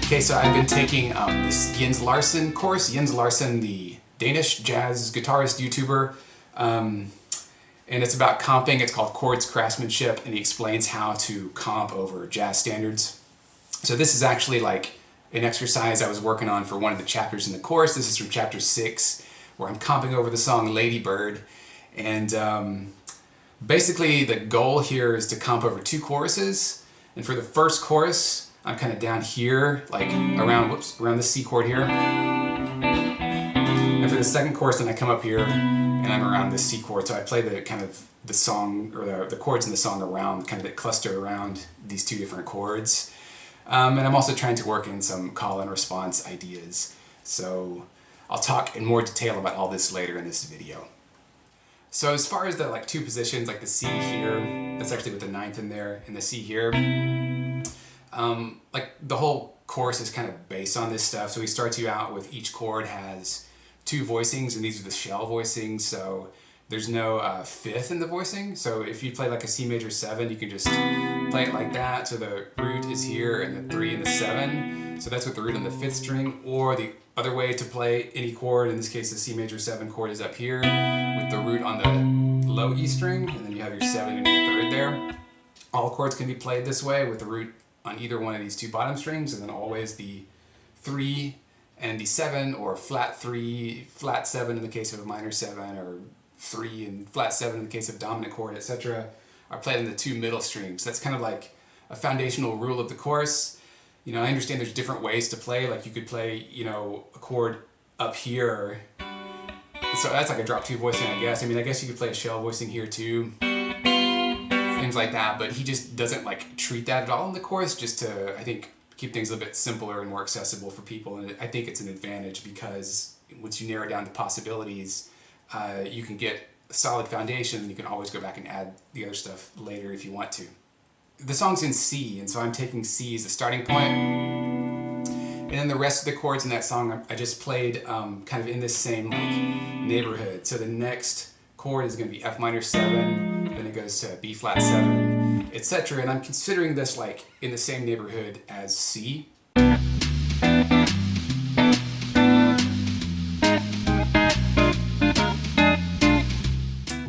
Okay, so I've been taking this Jens Larsen course. Jens Larsen, the Danish jazz guitarist, YouTuber, and it's about comping. It's called Chords, Craftsmanship, and he explains how to comp over jazz standards. So this is actually like an exercise I was working on for one of the chapters in the course. This is from chapter 6, where I'm comping over the song Ladybird. And basically the goal here is to comp over 2 choruses. And for the first chorus, I'm kind of down here, like around the C chord here. And for the second chorus, then I come up here and I'm around the C chord. So I play the kind of the song, or the chords in the song around, kind of that cluster around these 2 different chords. And I'm also trying to work in some call and response ideas. So I'll talk in more detail about all this later in this video. So as far as the 2 positions, like the C here, that's actually with the 9th in there, and the C here, like the whole course is kind of based on this stuff. So he starts you out with each chord has 2 voicings, and these are the shell voicings. So there's no 5th in the voicing. So if you play like a C major 7, you can just play it like that. So the root is here and the 3 and the 7. So that's with the root on the 5th string. Or the other way to play any chord, in this case the C major 7 chord is up here with the root on the low E string, and then you have your 7 and your 3rd there. All chords can be played this way with the root on either one of these 2 bottom strings, and then always the 3 and the 7, or flat 3, flat 7 in the case of a minor 7, or 3 and flat 7 in the case of dominant chord, etc., are played on the 2 middle strings. That's kind of like a foundational rule of the course. You know, I understand there's different ways to play. Like you could play, you know, a chord up here. So that's like a drop 2 voicing, I guess. I mean, I guess you could play a shell voicing here too. Things like that, but he just doesn't treat that at all in the course, just to, I think, keep things a little bit simpler and more accessible for people. And I think it's an advantage because once you narrow down the possibilities, you can get a solid foundation, and you can always go back and add the other stuff later if you want to. The song's in C, and so I'm taking C as a starting point. And then the rest of the chords in that song, I just played kind of in this same neighborhood. So the next chord is going to be F minor 7, then it goes to B flat 7, etc. And I'm considering this in the same neighborhood as C.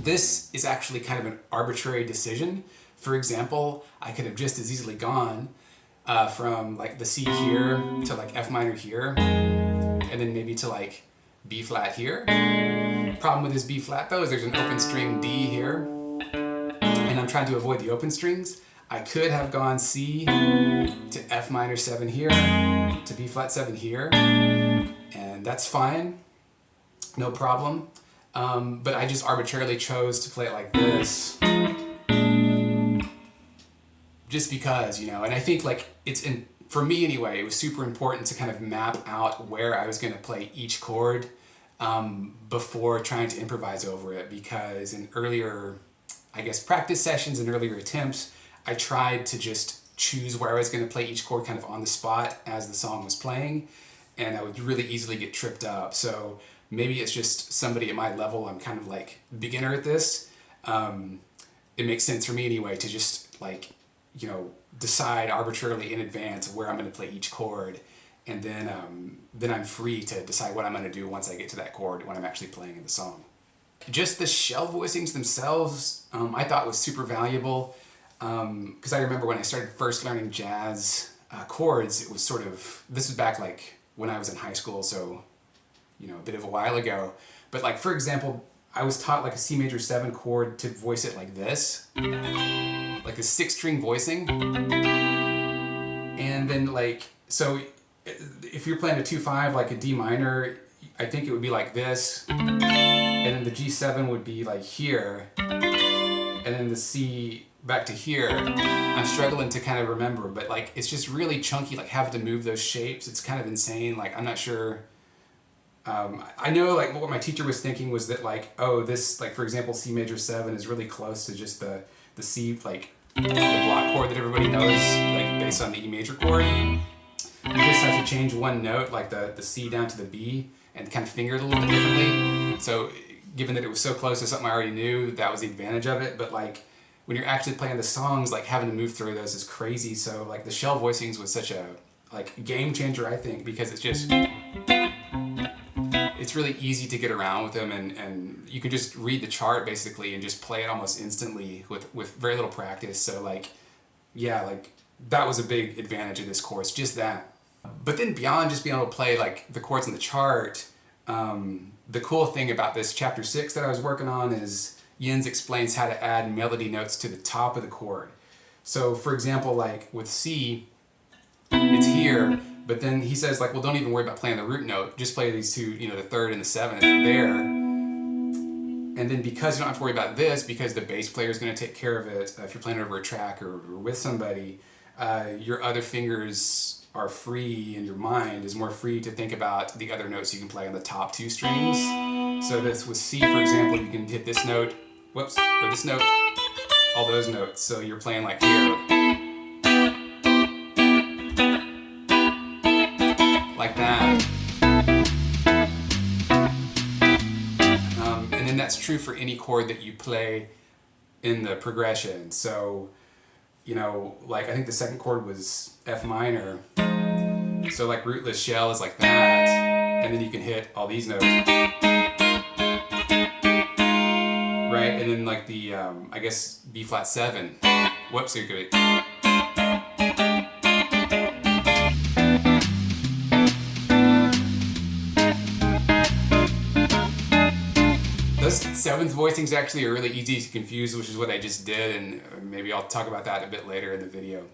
This is actually kind of an arbitrary decision. For example, I could have just as easily gone from the C here to F minor here, and then maybe to B flat here. Problem with this B flat though is there's an open string D here, and I'm trying to avoid the open strings. I could have gone C to F minor 7 here, to B flat 7 here, and that's fine, no problem. But I just arbitrarily chose to play it like this, just because, you know, and I think for me anyway, it was super important to kind of map out where I was going to play each chord before trying to improvise over it, because in earlier, I guess, practice sessions and earlier attempts, I tried to just choose where I was going to play each chord kind of on the spot as the song was playing, and I would really easily get tripped up. So maybe it's just somebody at my level, I'm kind of beginner at this. It makes sense for me anyway to just you know, decide arbitrarily in advance where I'm going to play each chord, and then I'm free to decide what I'm going to do once I get to that chord when I'm actually playing in the song. Just the shell voicings themselves, I thought was super valuable, because I remember when I started first learning jazz chords, it was this was back when I was in high school, so, you know, a bit of a while ago. But for example, I was taught a C major 7 chord to voice it like this, like a 6-string voicing, and then so if you're playing a 2/5 a D minor, I think it would be like this, and then the G7 would be here, and then the C back to here. I'm struggling to kind of remember, but it's just really chunky, having to move those shapes. It's kind of insane. I'm not sure. I know what my teacher was thinking was that oh, this for example C major 7 is really close to just the C the block chord that everybody knows based on the E major chord. You just have to change one note the C down to the B and kind of finger it a little bit differently. So given that it was so close to something I already knew, that was the advantage of it. But when you're actually playing the songs, having to move through those is crazy. So the shell voicings was such a like game changer, I think, because it's really easy to get around with them, and you can just read the chart basically and just play it almost instantly with very little practice. So like, yeah, like that was a big advantage of this course, just that. But then beyond just being able to play like the chords in the chart, the cool thing about this chapter 6 that I was working on is Jens explains how to add melody notes to the top of the chord. So for example, like with C, it's here, but then he says like, well, don't even worry about playing the root note, just play these two, you know, the 3rd and the 7th there. And then because you don't have to worry about this, because the bass player is going to take care of it, if you're playing it over a track or with somebody, your other fingers are free, and your mind is more free to think about the other notes you can play on the top 2 strings. So this with C, for example, you can hit this note, whoops, or this note, all those notes. So you're playing like here, like that. And then that's true for any chord that you play in the progression. So, you know, like I think the 2nd chord was F minor. So like rootless shell is like that. And then you can hit all these notes. Right? And then like the, I guess B flat 7. Whoops, you're good. Those 7th voicings actually are really easy to confuse, which is what I just did, and maybe I'll talk about that a bit later in the video.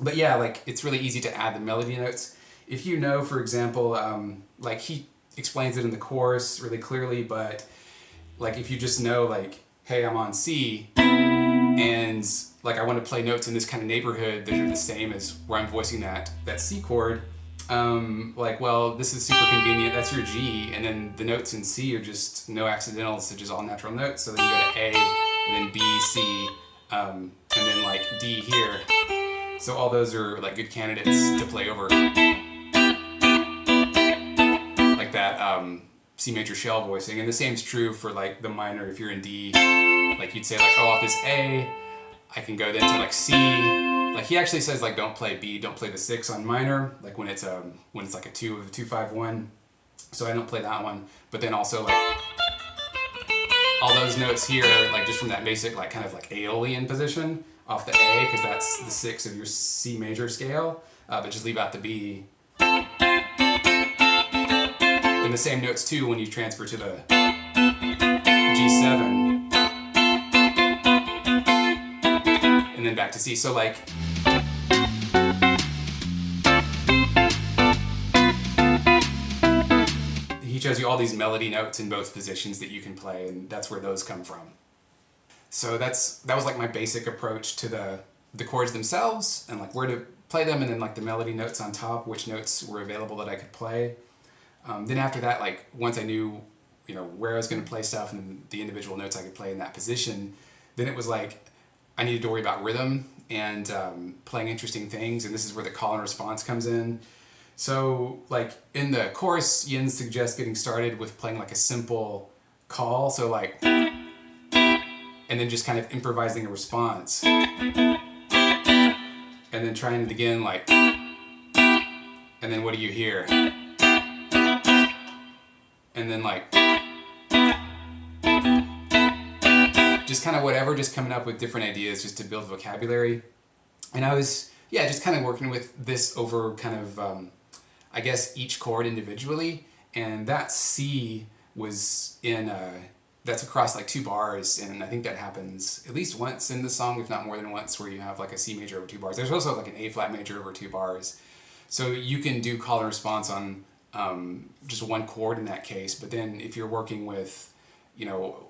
But yeah, like it's really easy to add the melody notes. If you know, for example, like he explains it in the course really clearly, but like if you just know like, hey, I'm on C, and like I want to play notes in this kind of neighborhood that are the same as where I'm voicing that C chord, like, well, this is super convenient, that's your G, and then the notes in C are just no accidentals, so just all natural notes. So then you go to A, and then B, C, and then like D here. So all those are like good candidates to play over like that C major shell voicing. And the same is true for like the minor. If you're in D, like you'd say like, oh, off this A, I can go then to like C. Like he actually says like don't play B, don't play the 6 on minor, like when it's like a 2 of a 2-5-1. So I don't play that one. But then also like all those notes here, like just from that basic like kind of like Aeolian position off the A, because that's the 6 of your C major scale, but just leave out the B. And the same notes too when you transfer to the G7. And then back to C. So like, he shows you all these melody notes in both positions that you can play, and that's where those come from. So that was like my basic approach to the chords themselves, and like where to play them, and then like the melody notes on top, which notes were available that I could play. Then after that, like once I knew, you know, where I was going to play stuff and the individual notes I could play in that position, then it was like I needed to worry about rhythm and playing interesting things, and this is where the call and response comes in. So like in the course, Jens suggests getting started with playing like a simple call, so like, and then just kind of improvising a response, and then trying it again, like, and then what do you hear? And then like, just kind of whatever, just coming up with different ideas just to build vocabulary. And I was, yeah, just kind of working with this over kind of, I guess, each chord individually. And that C was in, that's across like 2 bars, and I think that happens at least once in the song, if not more than once, where you have like a C major over 2 bars. There's also like an A flat major over 2 bars. So you can do call and response on just 1 chord in that case, but then if you're working with, you know,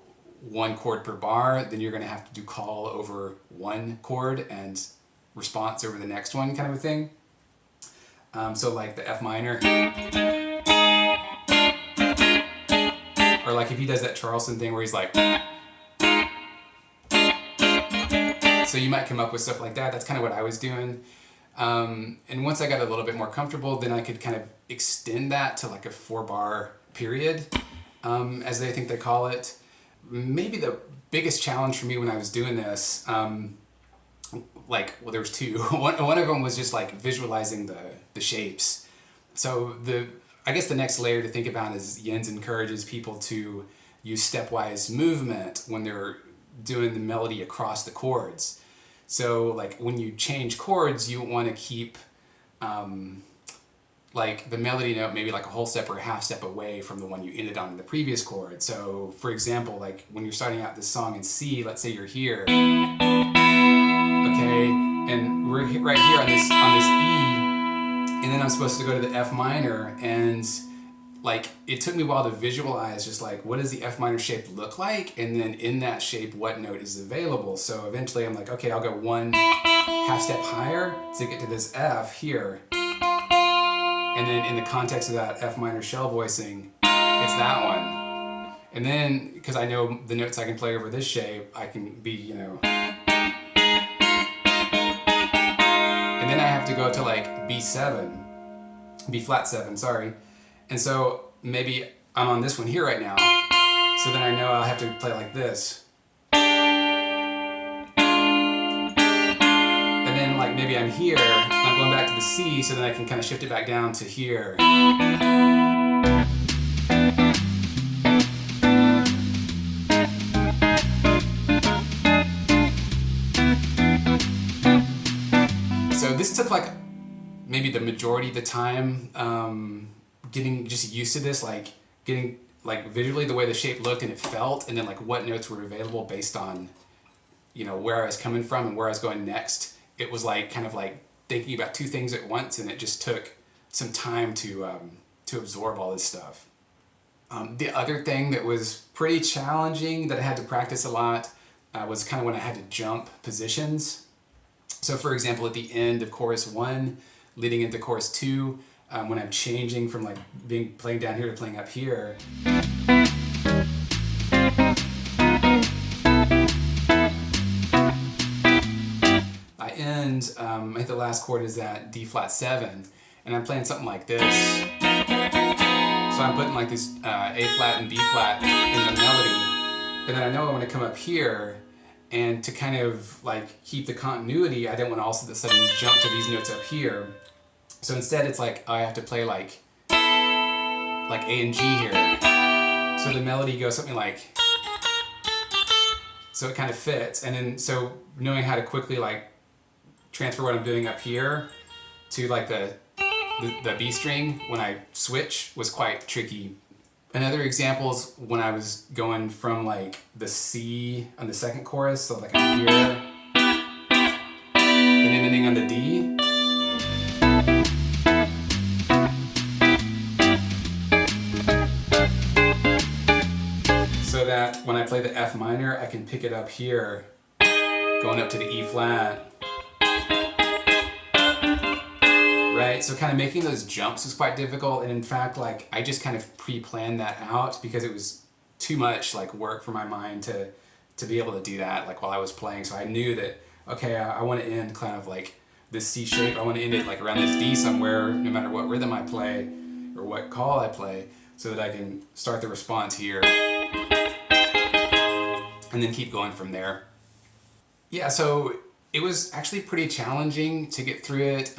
1 chord per bar, then you're going to have to do call over 1 chord and response over the next one, kind of a thing. So like the F minor, or like if he does that Charleston thing where he's like, so you might come up with stuff like that. That's kind of what I was doing. And once I got a little bit more comfortable, then I could kind of extend that to like a 4-bar period, as they think they call it. Maybe the biggest challenge for me when I was doing this like, well, there was two. One of them was just like visualizing the shapes. So I guess the next layer to think about is Jens encourages people to use stepwise movement when they're doing the melody across the chords. So like when you change chords, you want to keep like the melody note maybe like a whole step or a half step away from the one you ended on in the previous chord. So for example, like when you're starting out this song in C, let's say you're here, okay, and we're right here on this E, and then I'm supposed to go to the F minor, and like it took me a while to visualize just like what does the F minor shape look like, and then in that shape what note is available. So eventually I'm like, okay, I'll go one half step higher to get to this F here. And then in the context of that F minor shell voicing, it's that one. And then, because I know the notes I can play over this shape, I can be, you know. And then I have to go to like B7, B flat 7, sorry. And so maybe I'm on this one here right now. So then I know I'll have to play like this. And then like maybe I'm here, and I'm going back to the C, so then I can kind of shift it back down to here. So this took like maybe the majority of the time getting just used to this, like getting like visually the way the shape looked and it felt, and then like what notes were available based on, you know, where I was coming from and where I was going next. It was like kind of like thinking about two things at once, and it just took some time to absorb all this stuff. The other thing that was pretty challenging that I had to practice a lot was kind of when I had to jump positions. So for example, at the end of chorus 1, leading into chorus 2, when I'm changing from like playing down here to playing up here, I end, I think the last chord is that D flat 7, and I'm playing something like this. So I'm putting like this A flat and B flat in the melody, and then I know I want to come up here, and to kind of like keep the continuity, I don't want to also all of a sudden jump to these notes up here. So instead it's like I have to play like A and G here. So the melody goes something like, so it kind of fits, and then so knowing how to quickly like transfer what I'm doing up here to like the B string when I switch was quite tricky. Another example is when I was going from like the C on the second chorus, so like I'm here, and then ending on the D. So that when I play the F minor, I can pick it up here, going up to the E flat. Right, so kind of making those jumps was quite difficult, and in fact, like I just kind of pre-planned that out because it was too much like work for my mind to be able to do that like while I was playing. So I knew that, okay, I want to end kind of like this C shape. I want to end it like around this D somewhere, no matter what rhythm I play or what call I play, so that I can start the response here and then keep going from there. Yeah, so it was actually pretty challenging to get through it.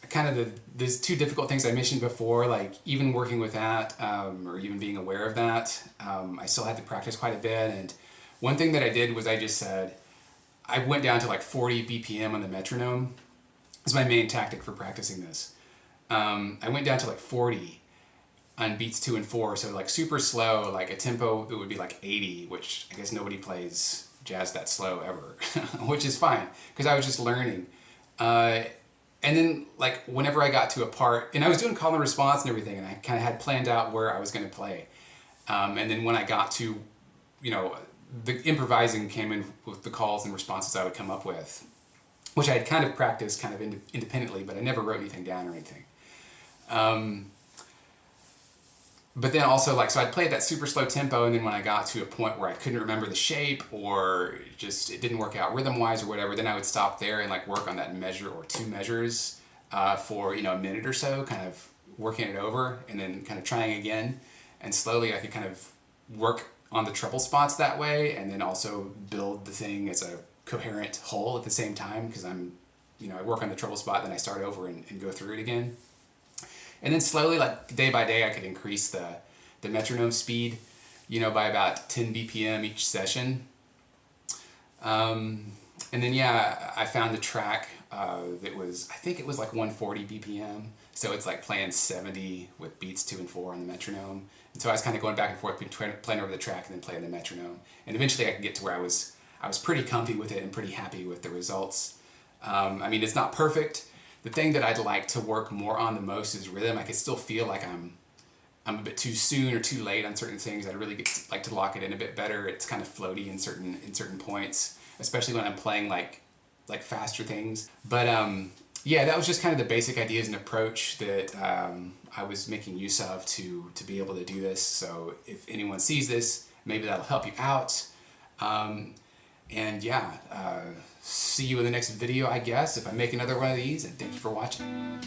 Kind of these two difficult things I mentioned before, like even working with that or even being aware of that, I still had to practice quite a bit. And one thing that I did was I just said, I went down to like 40 BPM on the metronome. It's my main tactic for practicing this. I went down to like 40 on beats 2 and 4, so like super slow, like a tempo that would be like 80, which I guess nobody plays jazz that slow ever, which is fine, because I was just learning. And then like whenever I got to a part, and I was doing call and response and everything, and I kind of had planned out where I was going to play. And then when I got to, you know, the improvising came in with the calls and responses I would come up with, which I had kind of practiced kind of independently, but I never wrote anything down or anything. But then also like, so I'd play at that super slow tempo, and then when I got to a point where I couldn't remember the shape or just it didn't work out rhythm wise or whatever, then I would stop there and like work on that measure or two measures for, you know, a minute or so, kind of working it over and then kind of trying again. And slowly I could kind of work on the treble spots that way, and then also build the thing as a coherent whole at the same time, because I work on the treble spot, then I start over and go through it again. And then slowly, like day by day, I could increase the metronome speed, by about 10 BPM each session. And then I found a track that was, I think it was like 140 BPM. So it's like playing 70 with beats 2 and 4 on the metronome. And so I was kind of going back and forth between playing over the track and then playing the metronome. And eventually I could get to where I was pretty comfy with it and pretty happy with the results. It's not perfect. The thing that I'd like to work more on the most is rhythm. I could still feel like I'm a bit too soon or too late on certain things. I'd really like to lock it in a bit better. It's kind of floaty in certain points, especially when I'm playing like faster things. But that was just kind of the basic ideas and approach that I was making use of to be able to do this. So if anyone sees this, maybe that'll help you out. See you in the next video, I guess, if I make another one of these, and thank you for watching.